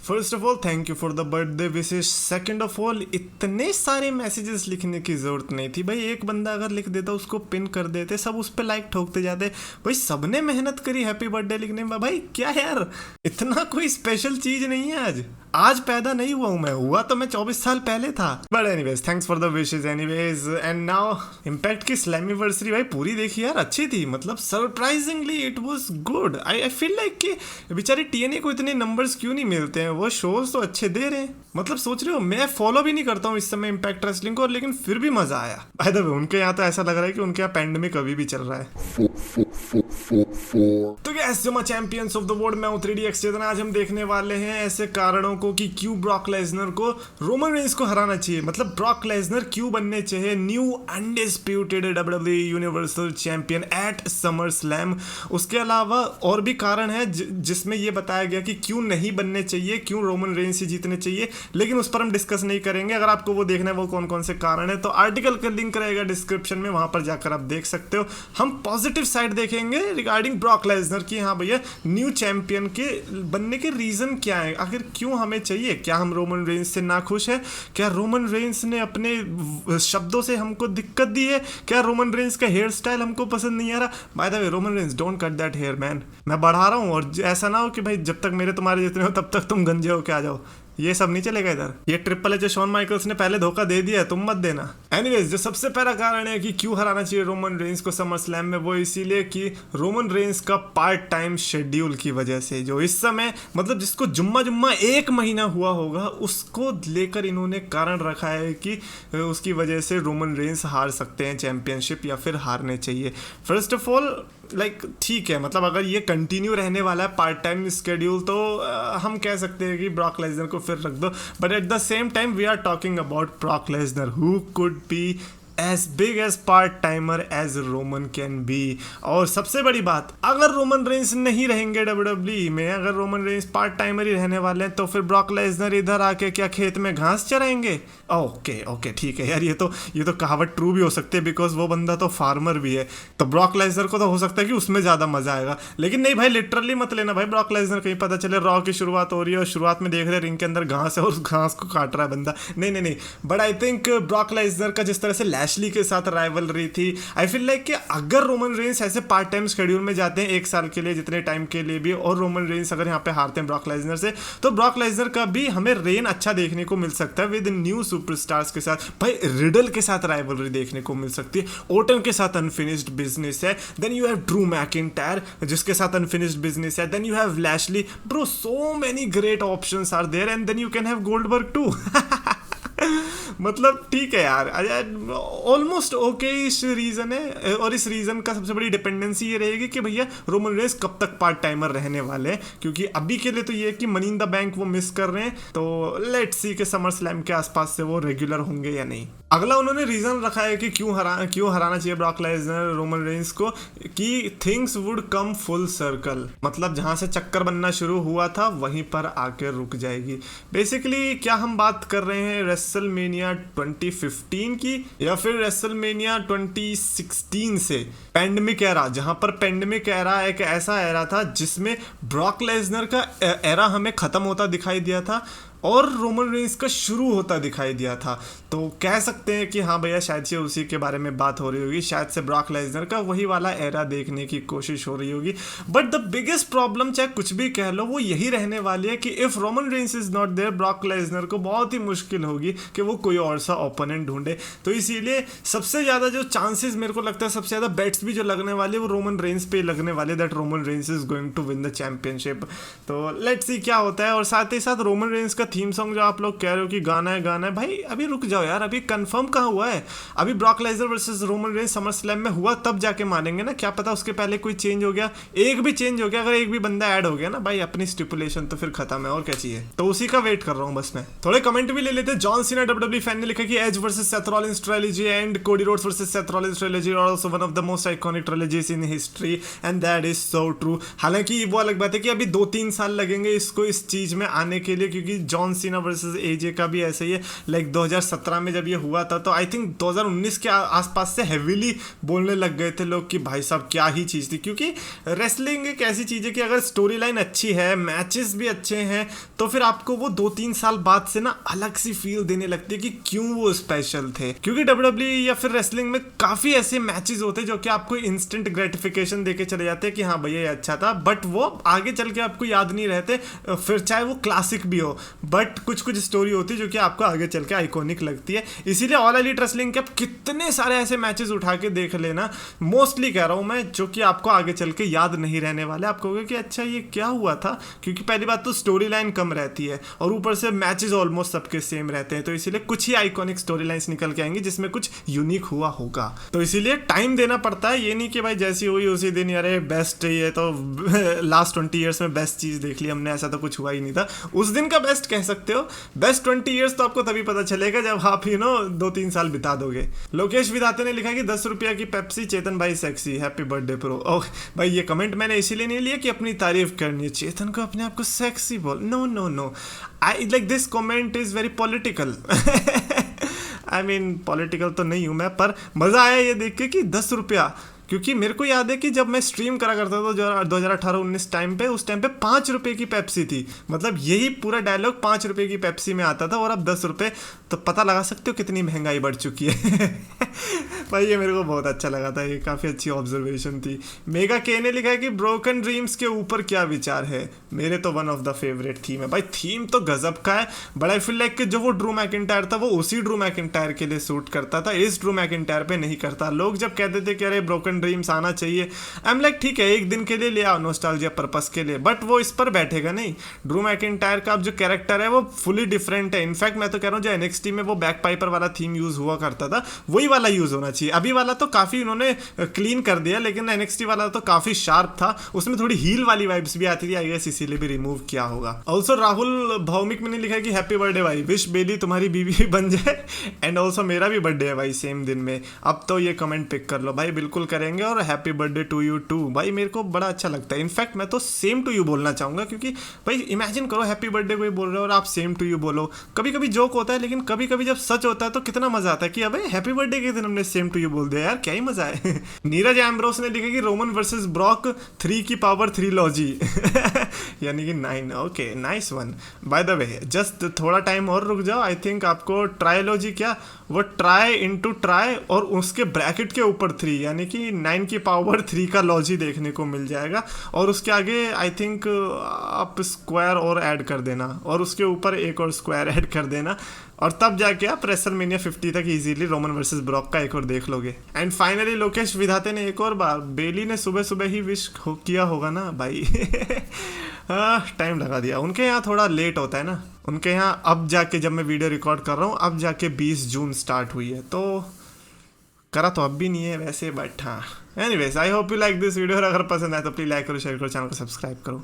First of all thank you for the birthday wishes. Second of all इतने सारे messages लिखने की जरूरत नहीं थी भाई, एक बंदा अगर लिख देता उसको पिन कर देते, सब उस पर लाइक ठोकते जाते। भाई सबने मेहनत करी हैप्पी बर्थडे लिखने में, भाई क्या यार, इतना कोई स्पेशल चीज नहीं है। आज पैदा नहीं हुआ हूं मैं, हुआ तो मैं 24 साल पहले था। But anyways thanks for the wishes anyways. And now impact की स्लैमिवर्सरी भाई पूरी देखी यार, अच्छी थी, मतलब surprisingly it was good. I feel like कि बेचारी टीएनए को इतने नंबर्स क्यों नहीं मिलते हैं, वो शोज तो अच्छे दे रहे हैं। मतलब सोच रहे हो मैं फॉलो भी नहीं करता हूँ इस समय इम्पैक्ट रेसलिंग को, लेकिन फिर भी मजा आया। बाय द वे उनके यहाँ तो ऐसा लग रहा है कि उनके यहाँ पैंडेमिक अभी भी चल रहा है। तो गैस जो मैं चैंपियंस ऑफ द वर्ल्ड में हूँ 3DX चेतन, आज हम देखने वाले हैं ऐसे कारणों को कि क्यों ब्रॉक लेसनर को रोमन रेंस को हराना चाहिए। मतलब ब्रॉक लेसनर क्यों बनने चाहिए new undisputed WWE universal champion at SummerSlam. उसके अलावा और भी कारण है जिसमें ये बताया गया कि क्यों नहीं बनने चाहिए, क्यों रोमन रेंस ही जीतने चाहिए, लेकिन उस पर हम डिस्कस नहीं करेंगे। अगर आपको वो देखना है वो कौन कौन से कारण है तो आर्टिकल का लिंक रहेगा डिस्क्रिप्शन में, वहां पर जाकर आप देख सकते हो। हम पॉजिटिव साइड देखेंगे रिगार्डिंग ब्रॉक लेसनर की, हाँ भैया न्यू चैंपियन के बनने के रीजन क्या है, आखिर क्यों हमें चाहिए। क्या हम रोमन रेंस से नाखुश है, क्या रोमन रेंस ने अपने शब्दों से हमको दिक्कत दी है, क्या रोमन रेंस का हेयर स्टाइल हमको पसंद नहीं आ रहा। By the way Roman Reigns don't cut that hair man, मैं बढ़ा रहा हूँ, और ऐसा ना हो कि भाई जब तक मेरे तुम्हारे जितने हो तब तक तुम गंजे हो के आ जाओ, ये सब नहीं चलेगा इधर। ये ट्रिपल एच शॉन माइकल्स ने पहले धोखा दे दिया है, तुम मत देना। एनीवेज जो सबसे पहला कारण है कि क्यों हराना चाहिए रोमन रेंस को समर स्लैम में, वो इसीलिए कि रोमन रेंस का पार्ट टाइम शेड्यूल की वजह से, जो इस समय मतलब जिसको जुम्मा जुम्मा 1 महीना हुआ होगा, उसको लेकर इन्होंने कारण रखा है कि उसकी वजह से रोमन रेंस हार सकते हैं चैंपियनशिप या फिर हारने चाहिए। फर्स्ट ऑफ ऑल लाइक ठीक है, मतलब अगर ये कंटिन्यू रहने वाला है पार्ट टाइम स्केड्यूल तो हम कह सकते हैं कि ब्रॉक लेसनर को फिर रख दो, but at the same time we are talking about Brock Lesnar who could be as big as part timer as Roman can be। और सबसे बड़ी बात, अगर रोमन रेंस नहीं रहेंगे WWE में, अगर रोमन रेंस पार्ट टाइमर ही रहने वाले हैं, तो फिर ब्रॉक लेसनर इधर आके क्या खेत में घास चराएंगे। ओके ठीक है यार, ये तो कहावत ट्रू भी हो सकती है, बिकॉज वो बंदा तो फार्मर भी है, तो ब्रॉक लेसनर को तो हो सकता है कि उसमें ज्यादा मजा आएगा। लेकिन नहीं भाई, लिटरली मत लेना भाई ब्रॉक लेसनर, कहीं पता चले रॉ की शुरुआत हो रही है और शुरुआत में देख रहे रिंग के अंदर घास है और घास को काट रहा है बंदा। नहीं, but I think Brock Lesnar का जिस तरह से लैशली के साथ राइवलरी थी, आई फील लाइक कि अगर रोमन रेंस ऐसे पार्ट टाइम शेड्यूल में जाते हैं 1 साल के लिए, जितने टाइम के लिए भी, और रोमन रेंस अगर यहाँ पे हारते हैं ब्रॉक लेसनर से, तो ब्रॉक लेसनर का भी हमें रेन अच्छा देखने को मिल सकता है विद न्यू सुपरस्टार्स के साथ। भाई रिडल के साथ राइवलरी देखने को मिल सकती है, ओटन के साथ अनफिनिश्ड बिजनेस है, then you have Drew McIntyre जिसके साथ अनफिनिश्ड बिजनेस है, then you have Lashley, bro so many great options are there, and then you can have Goldberg too. मतलब ठीक है यार, ऑलमोस्ट ओके इस रीजन है, और इस रीजन का सबसे बड़ी डिपेंडेंसी ये रहेगी कि भैया रोमन रेंस कब तक पार्ट टाइमर रहने वाले हैं, क्योंकि अभी के लिए तो ये है कि मनी इन द बैंक वो मिस कर रहे हैं, तो लेट्स सी के समर स्लैम के आसपास से वो रेगुलर होंगे या नहीं। अगला उन्होंने रीजन रखा है कि क्यों हराना चाहिए ब्रॉक लेसनर रोमन रेंस को, कि things would come full circle, मतलब जहां से चक्कर बनना शुरू हुआ था वहीं पर आकर रुक जाएगी। बेसिकली क्या हम बात कर रहे हैं, रेसलमेनिया 2015 की या फिर रेसलमेनिया 2016 से, पैंडेमिक एरा, जहां पर पैंडेमिक एरा एक ऐसा एरा था जिसमें ब्रॉक लेसनर का एरा हमें खत्म होता दिखाई दिया था और रोमन रेंस का शुरू होता दिखाई दिया था। तो कह सकते हैं कि हाँ भैया शायद से उसी के बारे में बात हो रही होगी, शायद से ब्रॉक लेसनर का वही वाला एरा देखने की कोशिश हो रही होगी। बट द बिगेस्ट प्रॉब्लम, चाहे कुछ भी कह लो, वो यही रहने वाली है कि if Roman Reigns is not there, Brock Lesnar को बहुत ही मुश्किल होगी कि वो कोई और सा ओपोनेंट ढूंढे। तो इसीलिए सबसे ज्यादा जो चांसेस मेरे को लगता है, सबसे ज्यादा बेट्स भी जो लगने वाले वो रोमन रेंस पे लगने वाले, that Roman Reigns is going to win the championship. तो लेट्स सी क्या होता है। और साथ ही साथ रोमन रेंस का थीम सॉन्ग जो आप लोग कह रहे हो कि गाना है, भाई अभी रुक जाओ यार, अभी कंफर्म कहाँ हुआ है। अभी Brock Lesnar versus Roman Reigns summer slam में हुआ तब जाके मानेंगे ना, क्या पता उसके पहले कोई चेंज हो गया, एक भी चेंज हो गया, अगर एक भी बंदा ऐड हो गया ना भाई अपनी स्टिपुलेशन, तो फिर खत्म है, और क्या चाहिए। तो उसी का वेट कर रहा हूँ बस मैं। थोड़े कमेंट भी ले लेते हैं। जॉन सीना WWE फैन ने लिखा कि Edge versus Seth Rollins trilogy and Cody Rhodes versus Seth Rollins trilogy are also one of the most iconic trilogies in history and that is so true. हालांकि वो अलग बात है कि अभी 2-3 साल लगेंगे इसको इस चीज में आने के लिए, क्योंकि जॉन सीना वर्सेस एजे का भी ऐसे ही है, लाइक 2017 में जब ये हुआ था तो आई थिंक 2019 के आसपास से हेवीली बोलने लग गए थे लोग कि भाई साहब क्या ही चीज़ थी, क्योंकि रेसलिंग एक ऐसी चीज़ है कि अगर स्टोरी लाइन अच्छी है, मैचेस भी अच्छे हैं, तो फिर आपको वो 2-3 साल बाद से ना अलग सी फील देने लगती है कि क्यों वो स्पेशल थे। क्योंकि WWE या फिर रेसलिंग में काफ़ी ऐसे मैचेस होते हैं जो कि आपको इंस्टेंट ग्रेटिफिकेशन देके चले जाते हैं कि हाँ भैया ये अच्छा था, बट वो आगे चल के आपको याद नहीं रहते, फिर चाहे वो क्लासिक भी हो, बट कुछ कुछ स्टोरी होती है जो कि आपको आगे चल के आइकॉनिक लगती है। इसीलिए ऑल एलीट रेसलिंग के आप कितने सारे ऐसे मैचेस उठा के देख लेना, मोस्टली कह रहा हूँ मैं, जो कि आपको आगे चल के याद नहीं रहने वाले। आप कहोगे कि अच्छा ये क्या हुआ था, क्योंकि पहली बात तो स्टोरी लाइन कम रहती है और ऊपर से मैचेस ऑलमोस्ट सबके सेम रहते हैं, तो इसीलिए कुछ ही आइकॉनिक स्टोरी लाइन्स निकल के आएंगी जिसमें कुछ यूनिक हुआ होगा। तो इसीलिए टाइम देना पड़ता है, ये नहीं कि भाई जैसी हुई उसी दिन अरे बेस्ट ये तो लास्ट 20 ईयर्स में बेस्ट चीज़ देख ली हमने, ऐसा तो कुछ हुआ ही नहीं था। उस दिन का बेस्ट कह सकते हो, बेस्ट 20 ईयर्स तो आपको तभी पता चलेगा जब आप 2-3 साल बिता दोगे। लोकेश विधाते ने लिखा कि 10 रुपया की पेप्सी, चेतन भाई सेक्सी, हैप्पी बर्थडे प्रो। ओह भाई ये कमेंट मैंने इसीलिए नहीं लिया कि अपनी तारीफ करनी है, चेतन को अपने आप को सेक्सी बोल, no no no, I like this comment is very political. I mean political तो नहीं हूँ मैं, पर मज़ा आया ये देख के कि 10 रुपया, क्योंकि मेरे को याद है कि जब मैं स्ट्रीम करा करता था 2018-19 टाइम पे, उस टाइम पे 5 रुपये की पेप्सी थी, मतलब यही पूरा डायलॉग 5 रुपये की पेप्सी में आता था, और अब 10 रुपये, तो पता लगा सकते हो कितनी महंगाई बढ़ चुकी है। भाई ये मेरे को बहुत अच्छा लगा था, ये काफ़ी अच्छी ऑब्जर्वेशन थी। मेगा के ने लिखा है कि ब्रोकन ड्रीम्स के ऊपर क्या विचार है। मेरे तो one of the favourite theme है भाई, थीम तो गजब का है, बट आई फील लाइक कि जो वो ड्रू मैकिंटायर था वो उसी ड्रू मैकिंटायर के लिए सूट करता था, इस ड्रू मैकिंटायर पे नहीं करता। लोग जब कहते थे कि अरे ब्रोकन ड्रीम्स आना चाहिए, आई एम लाइक ठीक है एक दिन के लिए ले आओ नॉस्टैल्जिया पर्पस के लिए, बट वो इस पर बैठेगा नहीं। ड्रू मैकिंटायर का अब जो कैरेक्टर है वो फुली डिफरेंट है। इनफैक्ट मैं तो कह रहा हूँ जो NXT में वो बैक पाइपर वाला थीम यूज हुआ करता था वही वाला यूज होना चाहिए। अभी वाला तो काफी उन्होंने क्लीन कर दिया, लेकिन NXT वाला तो काफी शार्प था, उसमें थोड़ी हील वाली वाइब्स भी आती थी, आई गेस इसीलिए भी रिमूव किया होगा। ऑल्सो राहुल भौमिक ने लिखा है कि हैप्पी बर्थडे भाई, विश बेली तुम्हारी बीवी बन जाए, एंड ऑल्सो मेरा भी बर्थडे है भाई सेम दिन में। अब तो ये कमेंट पिक कर लो भाई, बिल्कुल करेंगे, और happy birthday to you too भाई, मेरे को बड़ा अच्छा लगता है। इनफैक्ट मैं तो सेम टू यू बोलना चाहूंगा, क्योंकि भाई इमेजिन करो हैप्पी बर्थडे कोई बोल रहे हो और आप सेम टू यू बोलो। कभी कभी जोक होता है, लेकिन कभी कभी जब सच होता है तो कितना मजा आता है कि अबे हैप्पी बर्थडे के दिन हमने सेम टू यू बोल दिया यार, क्या ही मजा है। नीरज एम्ब्रोस ने लिखा कि रोमन वर्सेस ब्रॉक 3 की पावर 3 लॉजी, यानी कि 9। Okay nice one. Bye the way just थोड़ा टाइम और रुक जाओ, आई थिंक आपको ट्रायलॉजी क्या वो ट्राई इनटू ट्राई और उसके ब्रैकेट के ऊपर 3 यानी कि 9 की पावर 3 का लॉजी देखने को मिल जाएगा, और उसके आगे आई थिंक आप स्क्वायर और ऐड कर देना, और उसके ऊपर एक और स्क्वायर ऐड कर देना, और तब जाके आप रेसलमेनिया 50 तक इजीली रोमन वर्सेस ब्रॉक का एक और देख लोगे। एंड फाइनली लोकेश विधाते ने एक और बार, बेली ने सुबह सुबह ही विश किया होगा ना भाई। टाइम लगा दिया, उनके यहाँ थोड़ा लेट होता है ना, उनके यहाँ अब जाके जब मैं वीडियो रिकॉर्ड कर रहा हूँ अब जाके 20 जून स्टार्ट हुई है, तो करा तो अब भी नहीं है वैसे, बट हाँ anyways I hope you like this video, और अगर पसंद आए तो प्लीज लाइक करो, शेयर करो, चैनल को सब्सक्राइब करो।